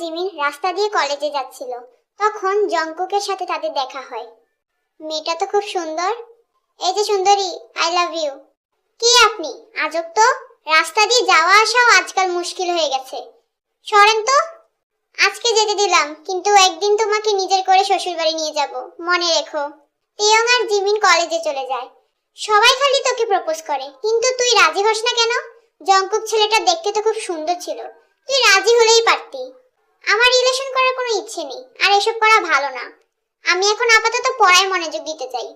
Jimin রাস্তা দিয়ে কলেজে যাচ্ছিল, তখন জংকুকের সাথে তাদের দেখা হয়। মেয়েটা তো খুব সুন্দর। এই যে সুন্দরী, আই লাভ ইউ। কি আপনি? আজব তো, রাস্তা দিয়ে যাওয়া আসাও আজকাল মুশকিল হয়ে গেছে। সরেন তো। আজকে যেতে দিলাম, কিন্তু একদিন তোমাকে নিজের করে শ্বশুরবাড়ি নিয়ে যাব, মনে রেখো। তেয়ং আর জিমিন কলেজে চলে যায়। সবাই খালি তোকে প্রপোজ করে, কিন্তু তুই রাজি হস না কেন? জংকুক ছেলেটা দেখতে তো খুব সুন্দর ছিল, তুই রাজি হলেই পারতি। আমার রিলেশন করার কোনো ইচ্ছে নেই, আর এসব করা ভালো না। আমি এখন আপাতত পড়ায় মনোযোগ দিতে চাই।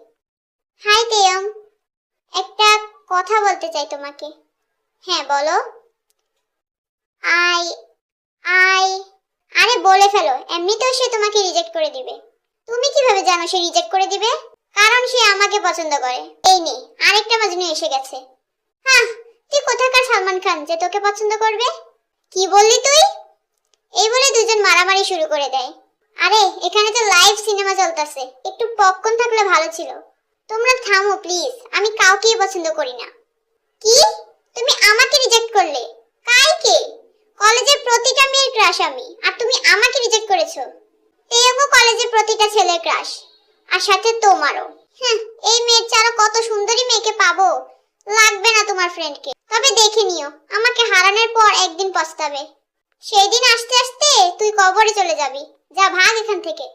হাই তেয়ং, একটা কথা বলতে চাই তোমাকে। হ্যাঁ বলো। আই আই আরে বলে ফেলো, এমনিতেও সে তোমাকে রিজেক্ট করে দিবে। তুমি কিভাবে জানো সে রিজেক্ট করে দিবে? কারণ সে আমাকে পছন্দ করে। এই নে, আরেকটা মাজনু এসে গেছে। হ্যাঁ, তুই কোথাকার সালমান খান যে তোকে পছন্দ করবে? কি বললি তুই? এই বলে দুজন মারামারি শুরু করে দেয়। আরে এখানে তো লাইভ সিনেমা চলতেছে, একটু পপকর্ন থাকলে ভালো ছিল। তোমরা থামো প্লিজ, আমি কাউকেই পছন্দ করি না। কি? তুমি আমাকে রিজেক্ট করলে? কাইকে? কলেজের প্রতিটা মেয়ের ক্রাশ আমি, আর তুমি আমাকে রিজেক্ট করেছো। তেয়ংও কলেজের প্রতিটা ছেলের ক্রাশ, আর সাথে তোমারও। হ্যাঁ, এই মেয়ের ছাড়া কত সুন্দরী মেয়েকে পাবো। লাগবে না তোমার ফ্রেন্ডকে, তবে দেখে নিও, আমাকে হারানোর পর একদিন পস্তাবে। সেই দিন আসতে আসতে তুই কবরে চলে যাবি। যা ভাগ এখান থেকে।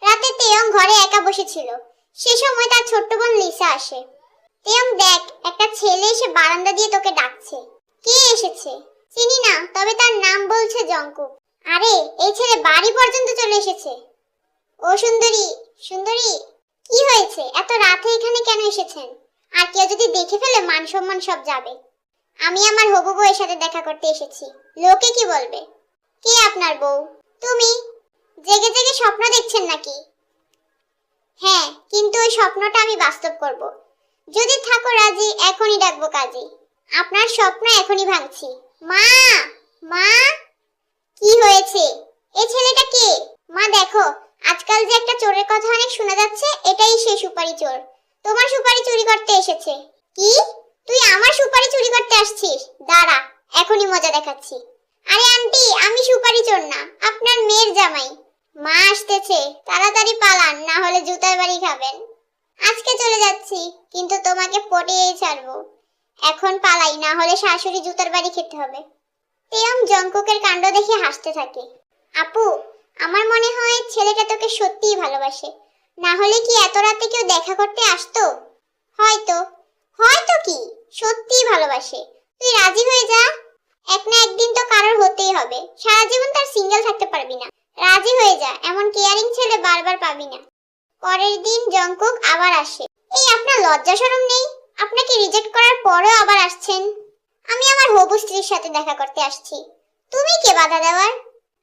রাতে তেয়ং ঘরে একা বসেছিল, সে সময় তার ছোট্ট বোন লিসা আসে। তেয়ং দেখ, একটা ছেলে এসে বারান্দা দিয়ে তোকে ডাকছে। কে এসেছে? চিনি না, তবে তার নাম বলছে জংকুক। আরে এই ছেলে বাড়ি পর্যন্ত চলে এসেছে। ও সুন্দরী, সুন্দরী, কি হয়েছে? এত রাতে এখানে কেন এসেছেন? আর কেউ যদি দেখে ফেলে মান সম্মান সব যাবে। আমি আমার হবু বউয়ের সাথে দেখা করতে এসেছি। লোকে কি বলবে? কে আপনার বউ? তুমি জেগে জেগে স্বপ্ন দেখছেন নাকি? হ্যাঁ, কিন্তু ওই স্বপ্নটা আমি বাস্তব করব। যদি থাকো রাজি, এখনই ডাকবো কাজী। আপনার স্বপ্ন এখনই ভাঙছি। মা, মা, কি হয়েছে? এই ছেলেটা কে? মা দেখো, আজকাল যে একটা চোরের কথা অনেক শোনা যাচ্ছে, এটাই সেই সুপারি চোর। তোমার সুপারি চুরি করতে এসেছে। কি? তুই আমার সুপারি চুরি করতে আসছিস? দাঁড়া, এখনই মজা দেখাচ্ছি। আরে আন্টি, আমি সুপারি চোর না, আপনার মেয়ের জামাই। মা আসতেছে, তাড়াতাড়ি পালান, না হলে জুতার বাড়ি খাবেন। আজকে চলে যাচ্ছি, কিন্তু তোমাকে পটিয়েই ছাড়বো। এখন পালাই, না হলে শাশুড়ি জুতার বাড়ি খেতে হবে। তেয়ং জংকুকের কাণ্ড দেখে হাসতে থাকে। আপু, আমার মনে হয় ছেলেটা তোকে সত্যিই ভালোবাসে, না হলে কি এত রাতে কেউ দেখা করতে আসতো? হয়তো। হয়তো কি, সত্যিই ভালোবাসে। তুই রাজি হয়ে যা, এক না একদিন তো কারোর হতেই হবে। সারা জীবন তার সিঙ্গেল থাকতে পারবি না। রাজি হয়ে যা, এমন কেয়ারিং ছেলে বারবার পাবি না। পরের দিন জংকুক আবার আসে। এই আপনার লজ্জা শরম নেই? আপনাকে রিজেক্ট করার পরেও আবার আসছেন। আমি আমার হবু স্ত্রীর সাথে দেখা করতে আসছি। তুমি কে বাধা দেওয়ার?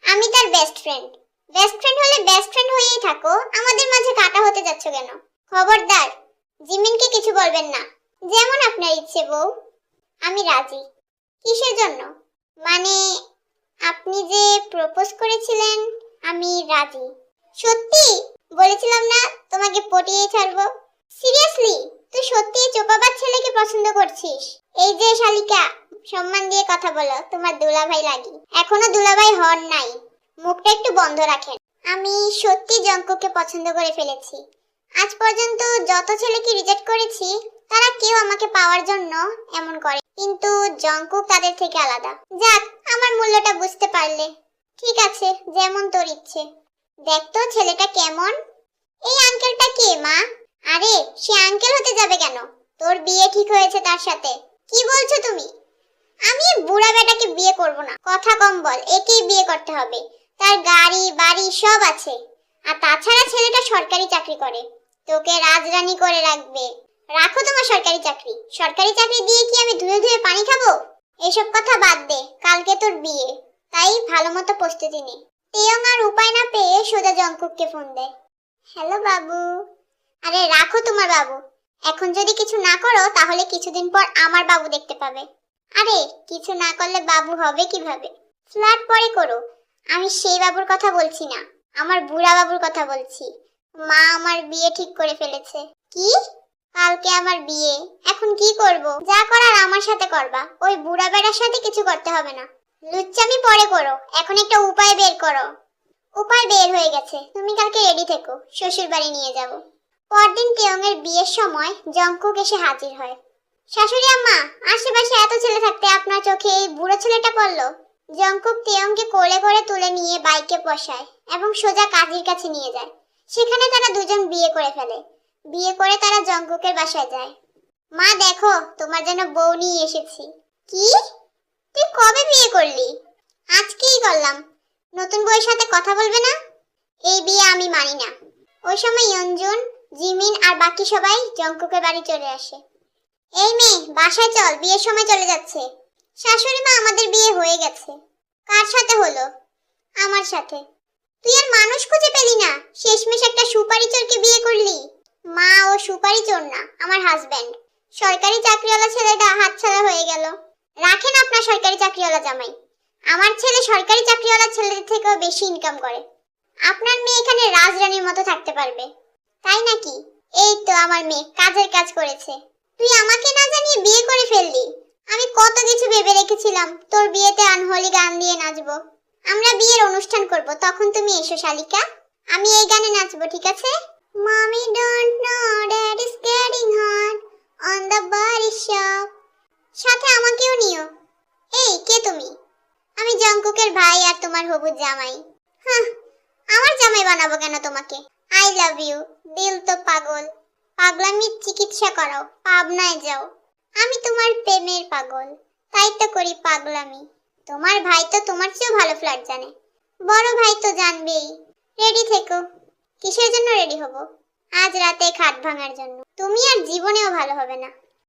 আমি তার বেস্ট ফ্রেন্ড। বেস্ট ফ্রেন্ড হলে বেস্ট ফ্রেন্ড হয়েই থাকো, আমাদের মাঝে কাটা হতে যাচ্ছ কেন? খবরদার, জিমিনকে কিছু বলবেন না। যেমন আপনার ইচ্ছে বউ। আমি রাজি। কিসের জন্য? মানে আপনি যে প্রপোজ করেছিলেন, আমি রাজি। সত্যি? বলেছিলাম না তোমাকে পটিয়ে ছাড়বো। সিরিয়াসলি? তুই সত্যি চোপাবাজ ছেলেকে পছন্দ করছিস? এই যে শালিকা, সম্মান দিয়ে কথা বলো, তোমার দুলাভাই লাগি। এখনো দুলাভাই হন নাই, মুখটা একটু বন্ধ রাখেন। আমি সত্যি জংকুককে পছন্দ করে ফেলেছি। আজ পর্যন্ত যত ছেলেকে রিজেক্ট করেছি, তারা কেউ আমাকে পাওয়ার জন্য এমন করে, কিন্তু জংকুক তাদের থেকে আলাদা। যাক, আমার মূল্যটা বুঝতে পারলে। ঠিক আছে, যেমন তোর ইচ্ছে। দেখ তো ছেলেটা কেমন। এই আঙ্কেলটা কে মা? আরে সে আঙ্কেল হতে যাবে কেন? তোর বিয়ে ঠিক হয়েছে তার সাথে। কি বলছো তুমি? আমি বুড়া বেটাকে বিয়ে করব না। কথা কম বল, একেই বিয়ে করতে হবে। তার গাড়ি বাড়ি সব আছে, আর তাছাড়া ছেলেটা সরকারি চাকরি করে। তোকে রাজরানী করে রাখবে। রাখো তোমার সরকারি চাকরি। সরকারি চাকরি দিয়ে কি আমি ধুয়ে ধুয়ে পানি খাবো? এসব কথা বাদ দে, কালকে তোর বিয়ে, তাই ভালো মতো প্রস্তুতি নে। তেয়ং আর উপায় না পেয়ে সোজা জংকুককে ফোন দেয়। হ্যালো বাবু। আরে রাখো তোমার বাবু। এখন যদি কিছু না করো, তাহলে কিছুদিন পর আমার বাবু দেখতে পাবে। আরে কিছু না করলে বাবু হবে কিভাবে? ফ্ল্যাট পরে করো। আমি সেই বাবুর কথা বলছি না, আমার বুড়া বাবুর কথা বলছি। মা আমার বিয়ে ঠিক করে ফেলেছে। কি? কালকে আমার বিয়ে। এখন কি করব? যা করার আমার সাথে করবা, ওই বুড়া বেড়ার সাথে কিছু করতে হবে না। লুচ্চামি পরে করো, এখন একটা উপায় বের করো। উপায় বের হয়ে গেছে, তুমি কালকে রেডি থেকো, শ্বশুর বাড়ি নিয়ে যাব। পরদিন তেয়ং এর বিয়ের সময় জঙ্কুক এসে হাজির হয়। শাশুড়ি আম্মা, আশেপাশে এত ছেলে থাকতে আপনার চোখে এই বুড়ো ছেলেটা পড়লো। জঙ্কুক তেয়ংকে কোলে করে তুলে নিয়ে বাইকে বসায় এবং সোজা কাজীর কাছে নিয়ে যায়। সেখানে তারা দুজন বিয়ে করে ফেলে। বিয়ে করে তারা জঙ্কুকের বাসায় যায়। মা দেখো, তোমার জন্য বউ নিয়ে এসেছি। কি? তুই কবে বিয়ে করলি? আজকেই করলাম। নতুন বউয়ের সাথে কথা বলবে না? এই বিয়ে আমি মানি না। ওই সময় ইয়ঞ্জুন, জিমিন আর বাকি সবাই জঙ্কুকের বাড়ি চলে আসে। এই মেয়ে, বাসায় চল, বিয়ের সময় চলে যাচ্ছে। শাশুড়ি মা, আমাদের বিয়ে হয়ে গেছে। কার সাথে হলো? আমার সাথে। তুই আর মানুষ খুঁজে পেলি না, শেষমেশ একটা সুপারি চোরকে বিয়ে করলি। মা, ও সুপারি চোর না, আমার হাজবেন্ড। সরকারি চাকরিওয়ালা ছেলেটা হাতছাড়া হয়ে গেল। রাখেন আপনার সরকারি চাকরিওয়ালা জামাই। আমার ছেলে সরকারি চাকরিওয়ালা ছেলেদের থেকেও বেশি ইনকাম করে। আপনার মেয়ে এখানে রাজরানীর মতো থাকতে পারবে। তাই নাকি? এই তো আমার মেয়ে কাজের কাজ করেছে। তুই আমাকে না জানিয়ে বিয়ে করে ফেললি। আমি কত কিছু ভেবে রেখেছিলাম, তোর বিয়েতে আনহোলি গান দিয়ে নাচবো। আমরা বিয়ের অনুষ্ঠান করব, তখন তুমি এসো শালিকা। আমি এই গানে নাচবো, ঠিক আছে? Mommy don't know that it's getting hot on the body shop. সাথে আমাকেও নিও। এই, কে তুমি? আমি জঙ্কুকের ভাই আর তোমার হবু জামাই। হ্যাঁ, আমার জামাই বানাবো কেন তোমাকে? I love you. দিল তো পাগল। পাগলামির চিকিৎসা করাও, পাবনায় যাও। আমি তোমার প্রেমের পাগল, তাই তো করি পাগলামি। তোমার ভাই তো তোমার চেয়েও ভালো ফ্ল্যাট জানে। বড় ভাই তো জানবেই। রেডি থেকো। কিসের জন্য রেডি হব? আজ রাতে খাট ভাঙার জন্য। তুমি আর জীবনেও ভালো হবে না।